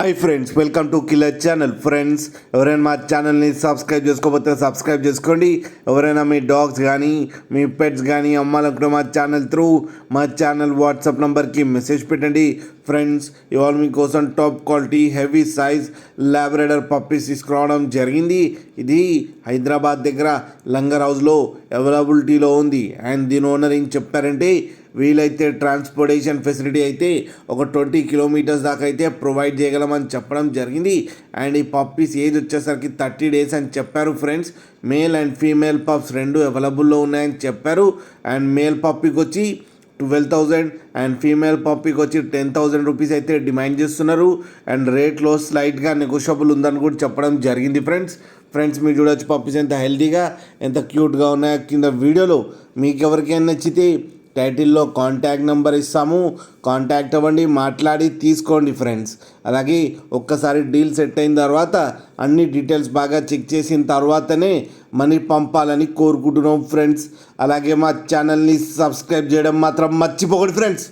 Hi friends, welcome to killer channel. Friends, ఎవరైనా మా ఛానల్ని సబ్స్క్రైబ్ చేసుకోకపోతే సబ్స్క్రైబ్ చేసుకోండి. ఎవరైనా మీ డాగ్స్ కానీ మీ పెట్స్ కానీ అమ్మాలనుకుంటే మా ఛానల్ త్రూ మా ఛానల్ వాట్సాప్ నెంబర్కి మెసేజ్ పెట్టండి. ఫ్రెండ్స్, ఇవాళ మీకోసం top quality heavy size Labrador puppies తీసుకురావడం జరిగింది. ఇది హైదరాబాద్ దగ్గర లంగర్ హౌస్లో అవైలబిలిటీలో ఉంది. అండ్ దీని ఓనర్ ఏం చెప్పారంటే, వీలైతే ట్రాన్స్పోర్టేషన్ ఫెసిలిటీ అయితే ఒక 20 కిలోమీటర్స్ దాకా అయితే ప్రొవైడ్ చేయగలమని చెప్పడం జరిగింది. అండ్ ఈ పప్పీస్ ఏజ్ వచ్చేసరికి 30 డేస్ అని చెప్పారు. Friends, male and female pups రెండు అవైలబుల్లో ఉన్నాయని చెప్పారు. అండ్ మేల్ పప్పీకి వచ్చి 12,000 అండ్ ఫీమేల్ పప్పీకి వచ్చి 10,000 రూపీస్ అయితే డిమాండ్ చేస్తున్నారు. అండ్ రేట్లో స్లైట్గా నెగోషియబుల్ ఉందని కూడా చెప్పడం జరిగింది. ఫ్రెండ్స్ మీరు చూడవచ్చు పప్పీస్ ఎంత హెల్తీగా ఎంత క్యూట్గా ఉన్నాయో. కింద వీడియోలో మీకు ఎవరికైనా నచ్చితే టైటిల్లో కాంటాక్ట్ నెంబర్ ఇస్తాము, కాంటాక్ట్ అవ్వండి, మాట్లాడి తీసుకోండి. ఫ్రెండ్స్, అలాగే ఒక్కసారి డీల్ సెట్ అయిన తర్వాత అన్ని డీటెయిల్స్ బాగా చెక్ చేసిన తర్వాతనే మనీ పంపాలని కోరుకుంటున్నాం. ఫ్రెండ్స్, అలాగే మా ఛానల్ని సబ్స్క్రైబ్ చేయడం మాత్రం మర్చిపోకండి. ఫ్రెండ్స్.